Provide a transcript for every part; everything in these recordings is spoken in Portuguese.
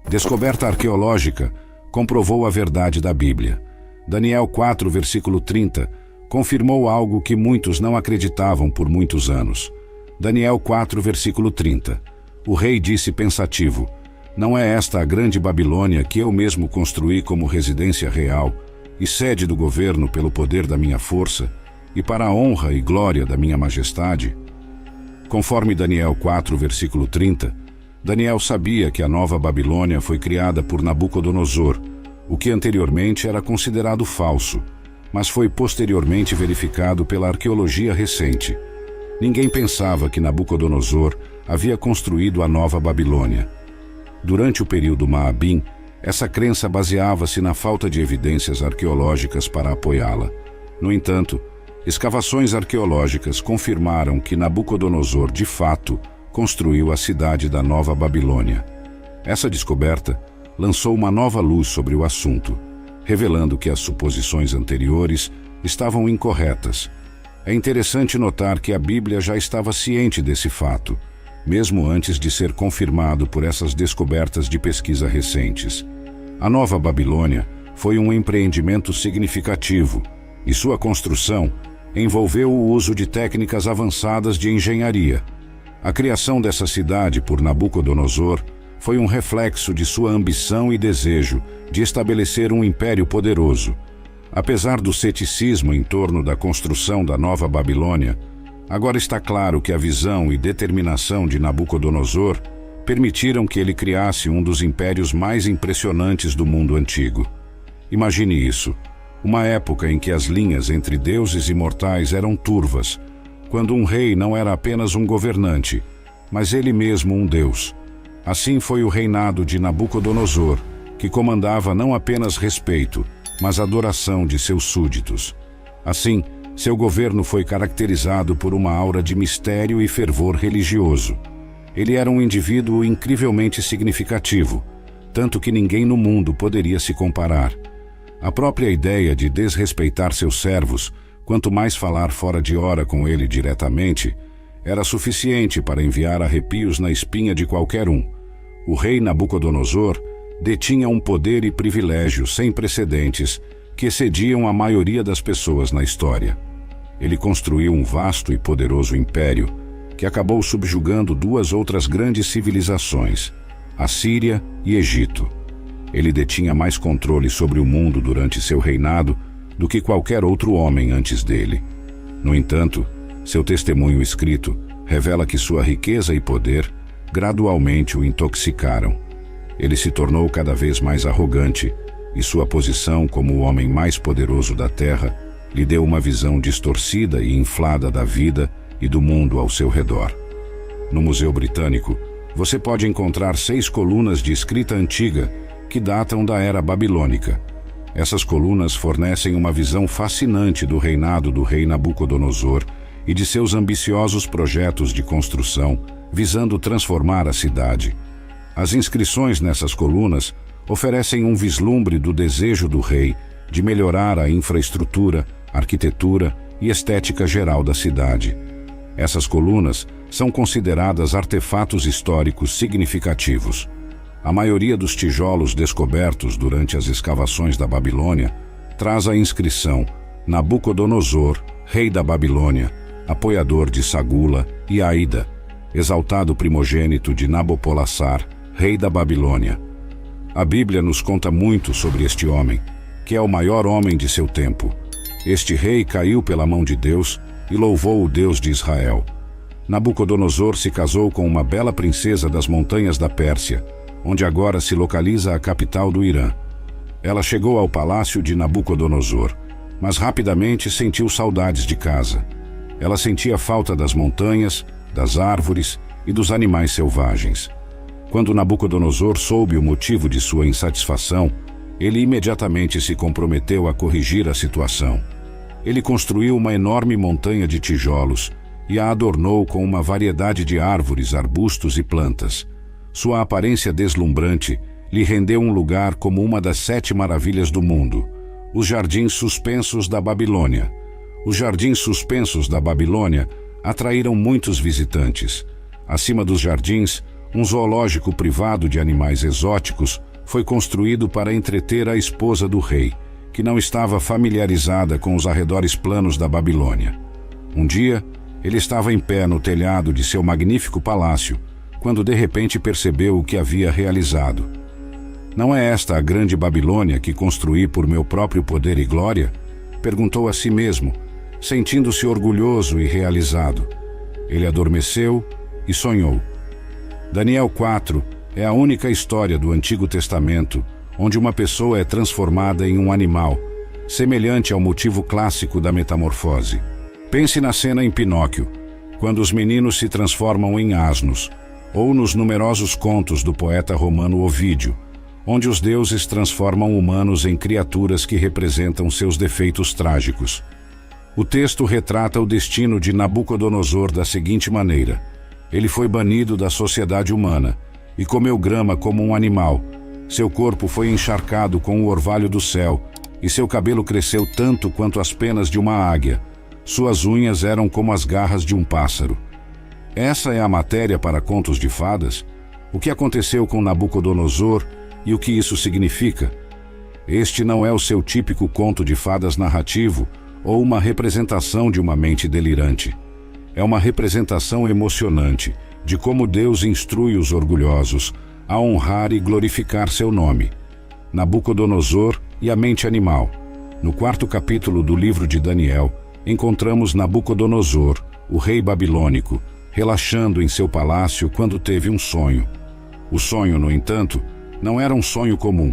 Descoberta arqueológica comprovou a verdade da Bíblia. Daniel 4, versículo 30, confirmou algo que muitos não acreditavam por muitos anos. Daniel 4, versículo 30. O rei disse pensativo: não é esta a grande Babilônia que eu mesmo construí como residência real e sede do governo pelo poder da minha força e para a honra e glória da minha majestade? Conforme Daniel 4, versículo 30, Daniel sabia que a nova Babilônia foi criada por Nabucodonosor, o que anteriormente era considerado falso, mas foi posteriormente verificado pela arqueologia recente. Ninguém pensava que Nabucodonosor havia construído a nova Babilônia. Durante o período Maabim, essa crença baseava-se na falta de evidências arqueológicas para apoiá-la. No entanto, escavações arqueológicas confirmaram que Nabucodonosor, de fato, construiu a cidade da Nova Babilônia. Essa descoberta lançou uma nova luz sobre o assunto, revelando que as suposições anteriores estavam incorretas. É interessante notar que a Bíblia já estava ciente desse fato, mesmo antes de ser confirmado por essas descobertas de pesquisa recentes. A Nova Babilônia foi um empreendimento significativo, e sua construção envolveu o uso de técnicas avançadas de engenharia. A criação dessa cidade por Nabucodonosor foi um reflexo de sua ambição e desejo de estabelecer um império poderoso. Apesar do ceticismo em torno da construção da Nova Babilônia, agora está claro que a visão e determinação de Nabucodonosor permitiram que ele criasse um dos impérios mais impressionantes do mundo antigo. Imagine isso, uma época em que as linhas entre deuses e mortais eram turvas, quando um rei não era apenas um governante, mas ele mesmo um deus. Assim foi o reinado de Nabucodonosor, que comandava não apenas respeito, mas adoração de seus súditos. Assim, seu governo foi caracterizado por uma aura de mistério e fervor religioso. Ele era um indivíduo incrivelmente significativo, tanto que ninguém no mundo poderia se comparar. A própria ideia de desrespeitar seus servos, quanto mais falar fora de hora com ele diretamente, era suficiente para enviar arrepios na espinha de qualquer um. O rei Nabucodonosor detinha um poder e privilégio sem precedentes que excediam a maioria das pessoas na história. Ele construiu um vasto e poderoso império que acabou subjugando duas outras grandes civilizações, a Síria e Egito. Ele detinha mais controle sobre o mundo durante seu reinado do que qualquer outro homem antes dele. No entanto, seu testemunho escrito revela que sua riqueza e poder gradualmente o intoxicaram. Ele se tornou cada vez mais arrogante e sua posição como o homem mais poderoso da Terra lhe deu uma visão distorcida e inflada da vida e do mundo ao seu redor. No Museu Britânico, você pode encontrar 6 colunas de escrita antiga que datam da era babilônica. Essas colunas fornecem uma visão fascinante do reinado do rei Nabucodonosor e de seus ambiciosos projetos de construção, visando transformar a cidade. As inscrições nessas colunas oferecem um vislumbre do desejo do rei de melhorar a infraestrutura, arquitetura e estética geral da cidade. Essas colunas são consideradas artefatos históricos significativos. A maioria dos tijolos descobertos durante as escavações da Babilônia traz a inscrição Nabucodonosor, rei da Babilônia, apoiador de Sagula e Aida, exaltado primogênito de Nabopolassar, rei da Babilônia. A Bíblia nos conta muito sobre este homem, que é o maior homem de seu tempo. Este rei caiu pela mão de Deus e louvou o Deus de Israel. Nabucodonosor se casou com uma bela princesa das montanhas da Pérsia, onde agora se localiza a capital do Irã. Ela chegou ao palácio de Nabucodonosor, mas rapidamente sentiu saudades de casa. Ela sentia falta das montanhas, das árvores e dos animais selvagens. Quando Nabucodonosor soube o motivo de sua insatisfação, ele imediatamente se comprometeu a corrigir a situação. Ele construiu uma enorme montanha de tijolos e a adornou com uma variedade de árvores, arbustos e plantas. Sua aparência deslumbrante lhe rendeu um lugar como uma das 7 maravilhas do mundo, os Jardins Suspensos da Babilônia. Os Jardins Suspensos da Babilônia atraíram muitos visitantes. Acima dos jardins, um zoológico privado de animais exóticos foi construído para entreter a esposa do rei, que não estava familiarizada com os arredores planos da Babilônia. Um dia, ele estava em pé no telhado de seu magnífico palácio, quando de repente percebeu o que havia realizado. Não é esta a grande Babilônia que construí por meu próprio poder e glória? Perguntou a si mesmo, sentindo-se orgulhoso e realizado. Ele adormeceu e sonhou. Daniel 4 é a única história do Antigo Testamento onde uma pessoa é transformada em um animal, semelhante ao motivo clássico da metamorfose. Pense na cena em Pinóquio, quando os meninos se transformam em asnos, ou nos numerosos contos do poeta romano Ovídio, onde os deuses transformam humanos em criaturas que representam seus defeitos trágicos. O texto retrata o destino de Nabucodonosor da seguinte maneira: ele foi banido da sociedade humana e comeu grama como um animal. Seu corpo foi encharcado com o orvalho do céu, e seu cabelo cresceu tanto quanto as penas de uma águia. Suas unhas eram como as garras de um pássaro. Essa é a matéria para contos de fadas? O que aconteceu com Nabucodonosor e o que isso significa? Este não é o seu típico conto de fadas narrativo ou uma representação de uma mente delirante. É uma representação emocionante de como Deus instrui os orgulhosos a honrar e glorificar seu nome. Nabucodonosor e a mente animal. No 4º capítulo do livro de Daniel, encontramos Nabucodonosor, o rei babilônico, relaxando em seu palácio quando teve um sonho. O sonho, no entanto, não era um sonho comum.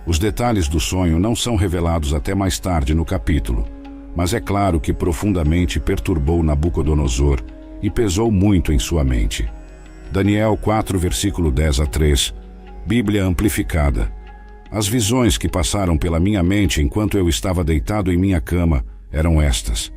Os detalhes do sonho não são revelados até mais tarde no capítulo, mas é claro que profundamente perturbou Nabucodonosor e pesou muito em sua mente. Daniel 4, versículo 10 a 3, Bíblia amplificada. As visões que passaram pela minha mente enquanto eu estava deitado em minha cama eram estas.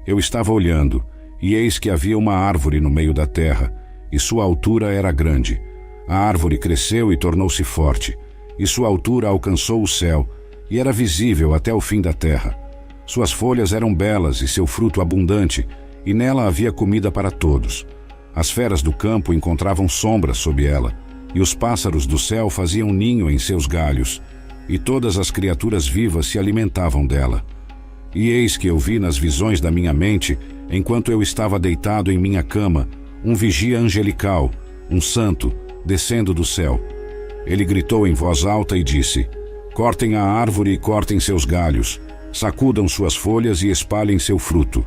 Eu estava olhando, e eis que havia uma árvore no meio da terra, e sua altura era grande. A árvore cresceu e tornou-se forte, e sua altura alcançou o céu, e era visível até o fim da terra. Suas folhas eram belas e seu fruto abundante, e nela havia comida para todos. As feras do campo encontravam sombra sob ela, e os pássaros do céu faziam ninho em seus galhos, e todas as criaturas vivas se alimentavam dela. E eis que eu vi nas visões da minha mente, enquanto eu estava deitado em minha cama, um vigia angelical, um santo, descendo do céu. Ele gritou em voz alta e disse: cortem a árvore e cortem seus galhos, sacudam suas folhas e espalhem seu fruto.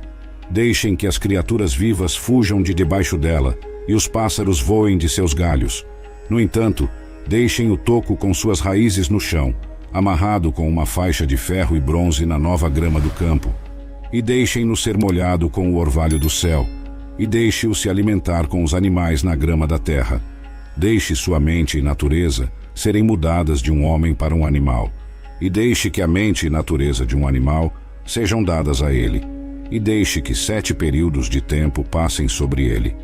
Deixem que as criaturas vivas fujam de debaixo dela, e os pássaros voem de seus galhos. No entanto, deixem o toco com suas raízes no chão, amarrado com uma faixa de ferro e bronze na nova grama do campo. E deixem-no ser molhado com o orvalho do céu, e deixe-o se alimentar com os animais na grama da terra. Deixe sua mente e natureza serem mudadas de um homem para um animal, e deixe que a mente e natureza de um animal sejam dadas a ele, e deixe que 7 períodos de tempo passem sobre ele.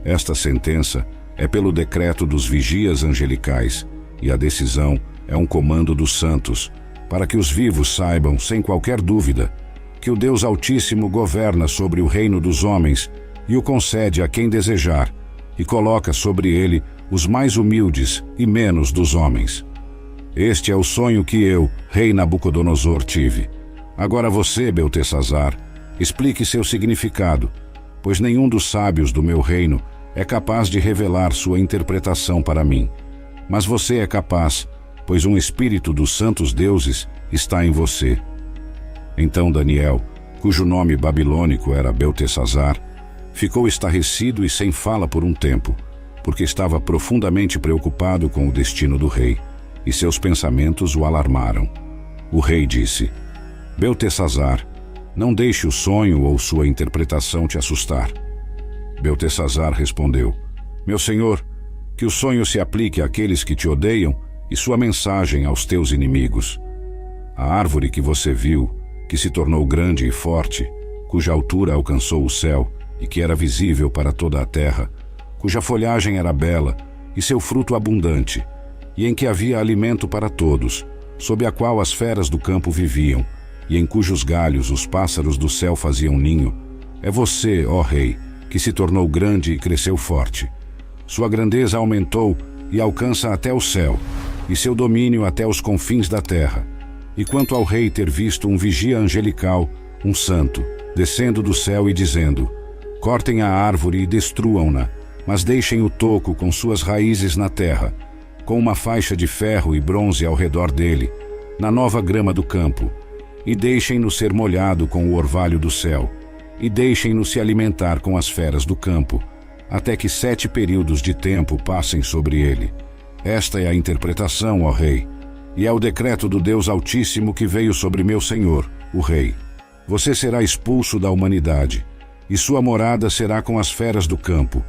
Esta sentença é pelo decreto dos vigias angelicais, e a decisão é um comando dos santos, para que os vivos saibam, sem qualquer dúvida, que o Deus Altíssimo governa sobre o reino dos homens e o concede a quem desejar, e coloca sobre ele os mais humildes e menos dos homens. Este é o sonho que eu, rei Nabucodonosor, tive. Agora você, Beltesazar, explique seu significado, pois nenhum dos sábios do meu reino é capaz de revelar sua interpretação para mim. Mas você é capaz, pois um espírito dos santos deuses está em você. Então Daniel, cujo nome babilônico era Beltesazar, ficou estarrecido e sem fala por um tempo, porque estava profundamente preocupado com o destino do rei, e seus pensamentos o alarmaram. O rei disse: Beltesazar, não deixe o sonho ou sua interpretação te assustar. Beltesazar respondeu: Meu senhor, que o sonho se aplique àqueles que te odeiam e sua mensagem aos teus inimigos. A árvore que você viu, que se tornou grande e forte, cuja altura alcançou o céu e que era visível para toda a terra, cuja folhagem era bela e seu fruto abundante, e em que havia alimento para todos, sob a qual as feras do campo viviam, e em cujos galhos os pássaros do céu faziam ninho, é você, ó rei, que se tornou grande e cresceu forte. Sua grandeza aumentou e alcança até o céu, e seu domínio até os confins da terra. E quanto ao rei ter visto um vigia angelical, um santo, descendo do céu e dizendo: cortem a árvore e destruam-na, mas deixem o toco com suas raízes na terra, com uma faixa de ferro e bronze ao redor dele, na nova grama do campo, e deixem-no ser molhado com o orvalho do céu, e deixem-no se alimentar com as feras do campo, até que 7 períodos de tempo passem sobre ele. Esta é a interpretação, ó rei, e é o decreto do Deus Altíssimo que veio sobre meu senhor, o rei. Você será expulso da humanidade, e sua morada será com as feras do campo,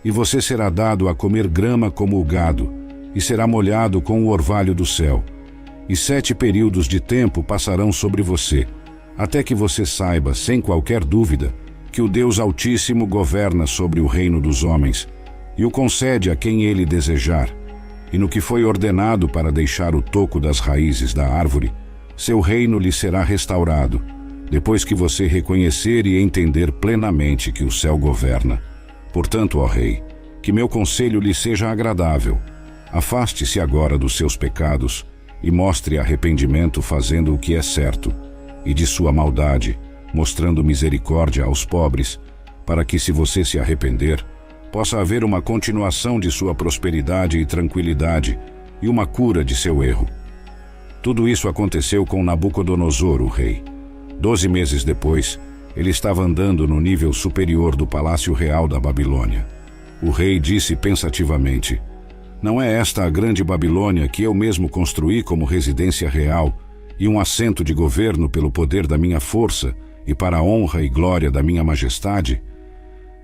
e você será dado a comer grama como o gado, e será molhado com o orvalho do céu. E 7 períodos de tempo passarão sobre você, até que você saiba, sem qualquer dúvida, que o Deus Altíssimo governa sobre o reino dos homens, e o concede a quem ele desejar. E no que foi ordenado para deixar o toco das raízes da árvore, seu reino lhe será restaurado, depois que você reconhecer e entender plenamente que o céu governa. Portanto, ó rei, que meu conselho lhe seja agradável. Afaste-se agora dos seus pecados e mostre arrependimento fazendo o que é certo, e de sua maldade, mostrando misericórdia aos pobres, para que, se você se arrepender, possa haver uma continuação de sua prosperidade e tranquilidade e uma cura de seu erro. Tudo isso aconteceu com Nabucodonosor, o rei. 12 meses depois, ele estava andando no nível superior do palácio real da Babilônia. O rei disse pensativamente: não é esta a grande Babilônia que eu mesmo construí como residência real e um assento de governo pelo poder da minha força e para a honra e glória da minha majestade?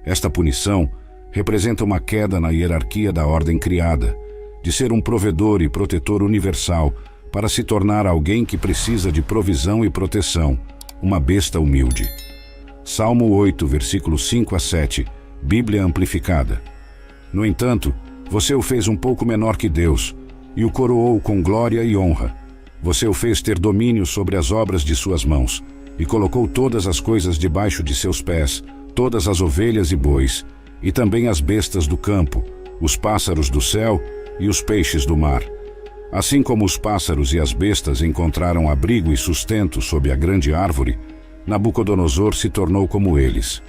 Esta punição representa uma queda na hierarquia da ordem criada, de ser um provedor e protetor universal para se tornar alguém que precisa de provisão e proteção, uma besta humilde. Salmo 8, versículos 5 a 7, Bíblia Amplificada. No entanto, você o fez um pouco menor que Deus, e o coroou com glória e honra. Você o fez ter domínio sobre as obras de suas mãos, e colocou todas as coisas debaixo de seus pés, todas as ovelhas e bois, e também as bestas do campo, os pássaros do céu e os peixes do mar. Assim como os pássaros e as bestas encontraram abrigo e sustento sob a grande árvore, Nabucodonosor se tornou como eles.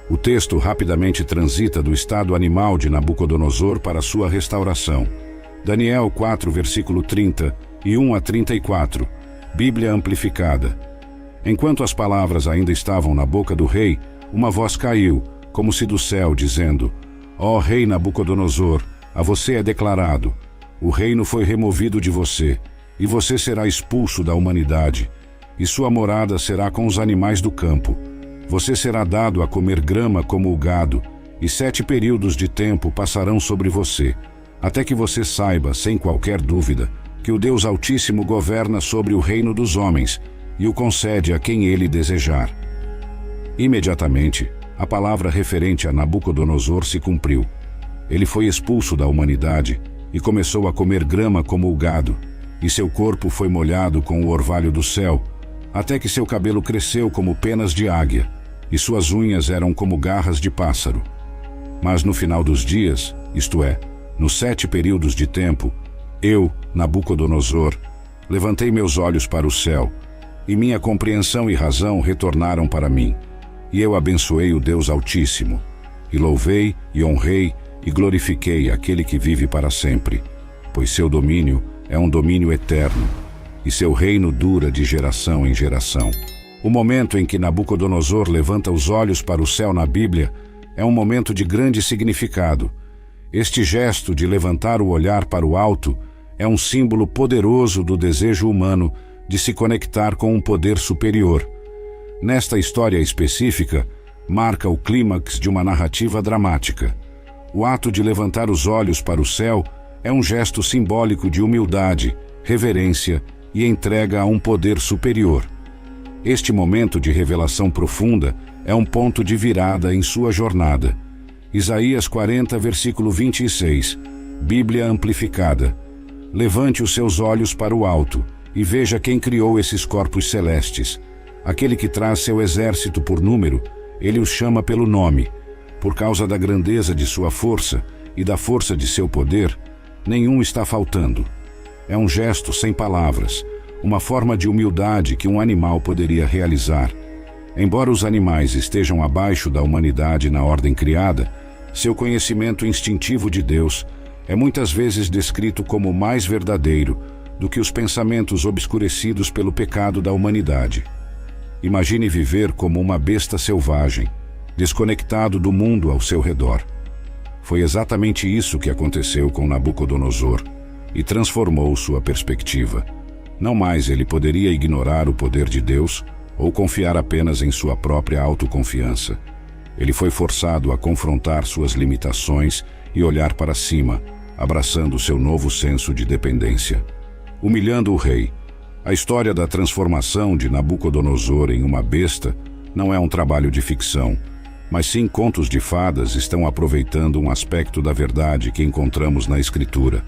O texto rapidamente transita do estado animal de Nabucodonosor para sua restauração. Daniel 4, versículo 30 e 1 a 34, Bíblia Amplificada. Enquanto as palavras ainda estavam na boca do rei, uma voz caiu, como se do céu, dizendo: ó rei Nabucodonosor, a você é declarado: o reino foi removido de você, e você será expulso da humanidade, e sua morada será com os animais do campo. Você será dado a comer grama como o gado, e 7 períodos de tempo passarão sobre você, até que você saiba, sem qualquer dúvida, que o Deus Altíssimo governa sobre o reino dos homens, e o concede a quem ele desejar. Imediatamente, a palavra referente a Nabucodonosor se cumpriu. Ele foi expulso da humanidade e começou a comer grama como o gado, e seu corpo foi molhado com o orvalho do céu, até que seu cabelo cresceu como penas de águia, e suas unhas eram como garras de pássaro. Mas no final dos dias, isto é, nos 7 períodos de tempo, eu, Nabucodonosor, levantei meus olhos para o céu, e minha compreensão e razão retornaram para mim, e eu abençoei o Deus Altíssimo, e louvei e honrei e glorifiquei aquele que vive para sempre, pois seu domínio é um domínio eterno, e seu reino dura de geração em geração. O momento em que Nabucodonosor levanta os olhos para o céu na Bíblia é um momento de grande significado. Este gesto de levantar o olhar para o alto é um símbolo poderoso do desejo humano de se conectar com um poder superior. Nesta história específica, marca o clímax de uma narrativa dramática. O ato de levantar os olhos para o céu é um gesto simbólico de humildade, reverência e entrega a um poder superior. Este momento de revelação profunda é um ponto de virada em sua jornada. Isaías 40, versículo 26, Bíblia Amplificada. Levante os seus olhos para o alto e veja quem criou esses corpos celestes. Aquele que traz seu exército por número, ele os chama pelo nome. Por causa da grandeza de sua força, e da força de seu poder, nenhum está faltando. É um gesto sem palavras, uma forma de humildade que um animal poderia realizar. Embora os animais estejam abaixo da humanidade na ordem criada, seu conhecimento instintivo de Deus é muitas vezes descrito como mais verdadeiro do que os pensamentos obscurecidos pelo pecado da humanidade. Imagine viver como uma besta selvagem, desconectado do mundo ao seu redor. Foi exatamente isso que aconteceu com Nabucodonosor e transformou sua perspectiva. Não mais ele poderia ignorar o poder de Deus ou confiar apenas em sua própria autoconfiança. Ele foi forçado a confrontar suas limitações e olhar para cima, abraçando seu novo senso de dependência. Humilhando o rei, a história da transformação de Nabucodonosor em uma besta não é um trabalho de ficção, mas sim contos de fadas estão aproveitando um aspecto da verdade que encontramos na Escritura.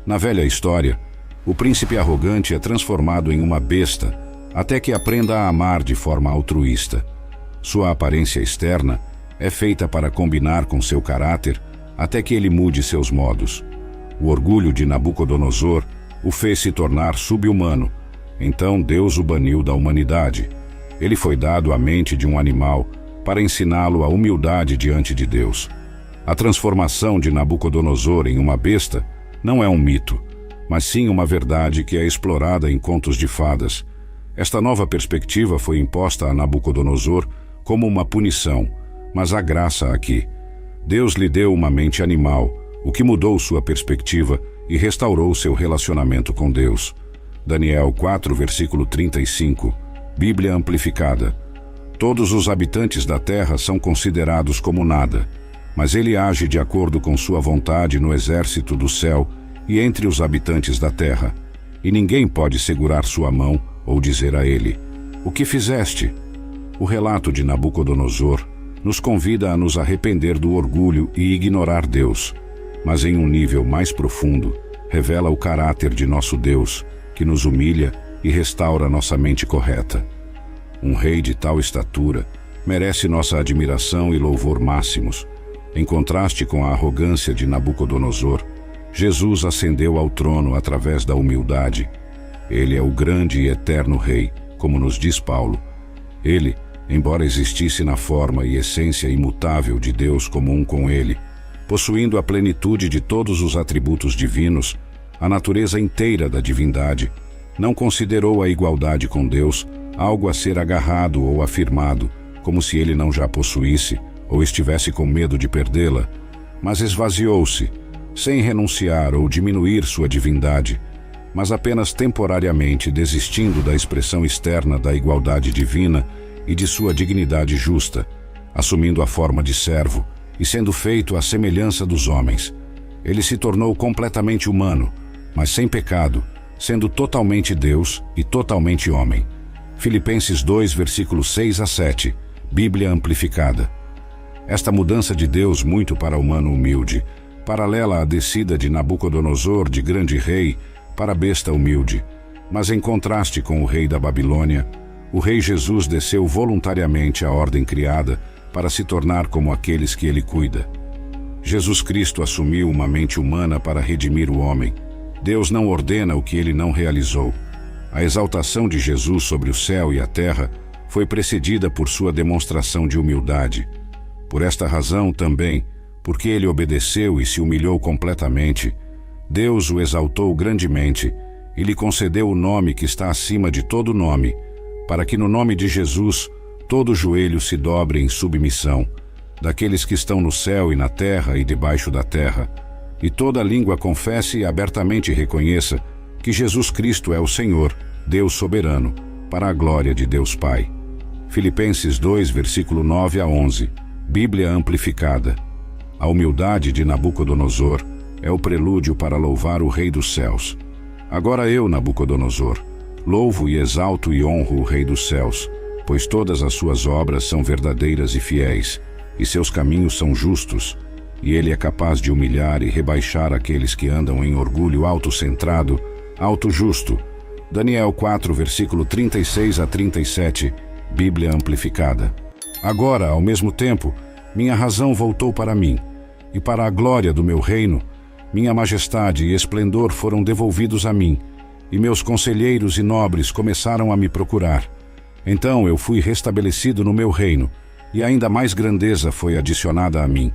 Na velha história, o príncipe arrogante é transformado em uma besta até que aprenda a amar de forma altruísta. Sua aparência externa é feita para combinar com seu caráter até que ele mude seus modos. O orgulho de Nabucodonosor o fez se tornar sub-humano. Então Deus o baniu da humanidade. Ele foi dado à mente de um animal para ensiná-lo a humildade diante de Deus. A transformação de Nabucodonosor em uma besta não é um mito, mas sim uma verdade que é explorada em contos de fadas. Esta nova perspectiva foi imposta a Nabucodonosor como uma punição, mas há graça aqui. Deus lhe deu uma mente animal, o que mudou sua perspectiva e restaurou seu relacionamento com Deus. Daniel 4, versículo 35, Bíblia Amplificada. Todos os habitantes da terra são considerados como nada, mas ele age de acordo com sua vontade no exército do céu e entre os habitantes da terra, e ninguém pode segurar sua mão ou dizer a ele: "O que fizeste?" O relato de Nabucodonosor nos convida a nos arrepender do orgulho e ignorar Deus, mas em um nível mais profundo, revela o caráter de nosso Deus, que nos humilha e restaura nossa mente correta. Um rei de tal estatura merece nossa admiração e louvor máximos. Em contraste com a arrogância de Nabucodonosor, Jesus ascendeu ao trono através da humildade. Ele é o grande e eterno Rei, como nos diz Paulo. Ele, embora existisse na forma e essência imutável de Deus comum com ele, possuindo a plenitude de todos os atributos divinos, a natureza inteira da divindade, não considerou a igualdade com Deus algo a ser agarrado ou afirmado, como se ele não já possuísse ou estivesse com medo de perdê-la, mas esvaziou-se, sem renunciar ou diminuir sua divindade, mas apenas temporariamente desistindo da expressão externa da igualdade divina e de sua dignidade justa, assumindo a forma de servo e sendo feito à semelhança dos homens. Ele se tornou completamente humano, mas sem pecado, sendo totalmente Deus e totalmente homem. Filipenses 2, versículos 6 a 7, Bíblia Amplificada. Esta mudança de Deus muito para o humano humilde, paralela à descida de Nabucodonosor de grande rei para besta humilde, mas em contraste com o rei da Babilônia, o rei Jesus desceu voluntariamente à ordem criada para se tornar como aqueles que ele cuida. Jesus Cristo assumiu uma mente humana para redimir o homem. Deus não ordena o que ele não realizou. A exaltação de Jesus sobre o céu e a terra foi precedida por sua demonstração de humildade. Por esta razão também, porque ele obedeceu e se humilhou completamente, Deus o exaltou grandemente e lhe concedeu o nome que está acima de todo nome, para que no nome de Jesus todo joelho se dobre em submissão, daqueles que estão no céu e na terra e debaixo da terra, e toda língua confesse e abertamente reconheça que Jesus Cristo é o Senhor, Deus soberano, para a glória de Deus Pai. Filipenses 2, versículo 9 a 11, Bíblia Amplificada. A humildade de Nabucodonosor é o prelúdio para louvar o Rei dos céus. Agora eu, Nabucodonosor, louvo e exalto e honro o Rei dos céus, pois todas as suas obras são verdadeiras e fiéis, e seus caminhos são justos, e ele é capaz de humilhar e rebaixar aqueles que andam em orgulho autocentrado, auto-justo. Daniel 4, versículo 36 a 37, Bíblia Amplificada. Agora, ao mesmo tempo, minha razão voltou para mim. e para a glória do meu reino, minha majestade e esplendor foram devolvidos a mim, e meus conselheiros e nobres começaram a me procurar. Então eu fui restabelecido no meu reino, e ainda mais grandeza foi adicionada a mim.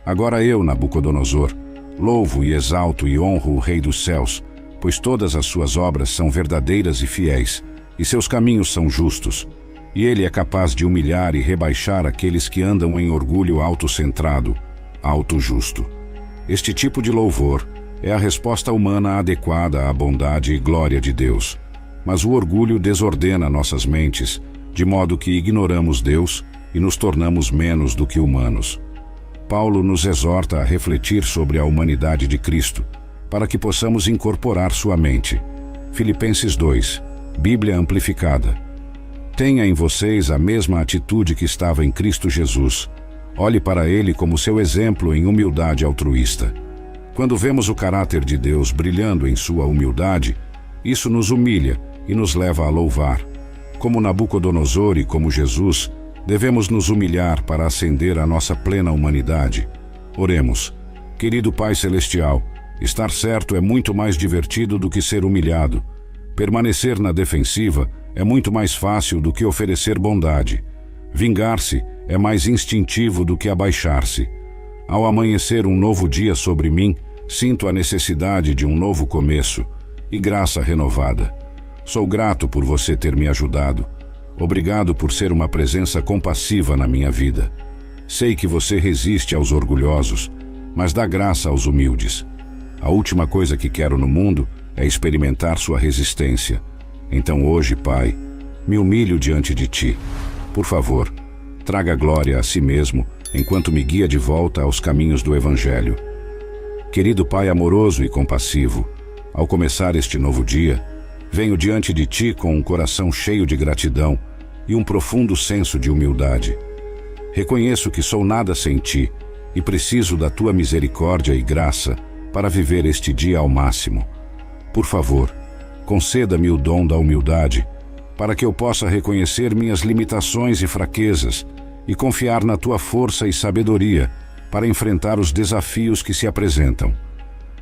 Agora eu, Nabucodonosor, louvo e exalto e honro o Rei dos céus, pois todas as suas obras são verdadeiras e fiéis, e seus caminhos são justos. E ele é capaz de humilhar e rebaixar aqueles que andam em orgulho autocentrado, auto-justo. Este tipo de louvor é a resposta humana adequada à bondade e glória de Deus. Mas o orgulho desordena nossas mentes, de modo que ignoramos Deus e nos tornamos menos do que humanos. Paulo nos exorta a refletir sobre a humanidade de Cristo, para que possamos incorporar sua mente. Filipenses 2, Bíblia Amplificada. Tenha em vocês a mesma atitude que estava em Cristo Jesus. Olhe para ele como seu exemplo em humildade altruísta. Quando vemos o caráter de Deus brilhando em sua humildade, isso nos humilha e nos leva a louvar. Como Nabucodonosor e como Jesus, devemos nos humilhar para ascender à nossa plena humanidade. Oremos. Querido Pai Celestial, estar certo é muito mais divertido do que ser humilhado. Permanecer na defensiva é muito mais fácil do que oferecer bondade. Vingar-se é mais instintivo do que abaixar-se. Ao amanhecer um novo dia sobre mim, sinto a necessidade de um novo começo e graça renovada. Sou grato por você ter me ajudado. Obrigado por ser uma presença compassiva na minha vida. Sei que você resiste aos orgulhosos, mas dá graça aos humildes. A última coisa que quero no mundo é experimentar sua resistência. Então hoje, Pai, me humilho diante de Ti. Por favor, traga glória a si mesmo enquanto me guia de volta aos caminhos do Evangelho. Querido Pai amoroso e compassivo, ao começar este novo dia, venho diante de Ti com um coração cheio de gratidão e um profundo senso de humildade. Reconheço que sou nada sem Ti e preciso da Tua misericórdia e graça para viver este dia ao máximo. Por favor, conceda-me o dom da humildade, para que eu possa reconhecer minhas limitações e fraquezas e confiar na Tua força e sabedoria para enfrentar os desafios que se apresentam.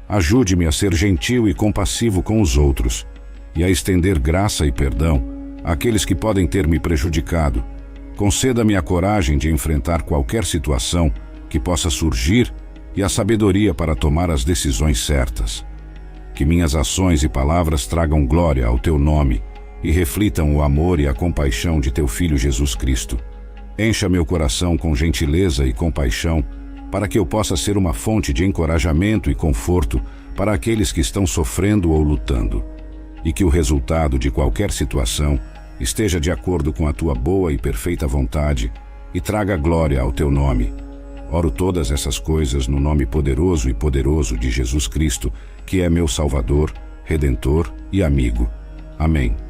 Ajude-me a ser gentil e compassivo com os outros e a estender graça e perdão àqueles que podem ter me prejudicado. Conceda-me a coragem de enfrentar qualquer situação que possa surgir e a sabedoria para tomar as decisões certas. Que minhas ações e palavras tragam glória ao Teu nome e reflitam o amor e a compaixão de Teu Filho Jesus Cristo. Encha meu coração com gentileza e compaixão para que eu possa ser uma fonte de encorajamento e conforto para aqueles que estão sofrendo ou lutando. E que o resultado de qualquer situação esteja de acordo com a Tua boa e perfeita vontade e traga glória ao Teu nome. Oro todas essas coisas no nome poderoso e poderoso de Jesus Cristo, que é meu Salvador, Redentor e amigo. Amém.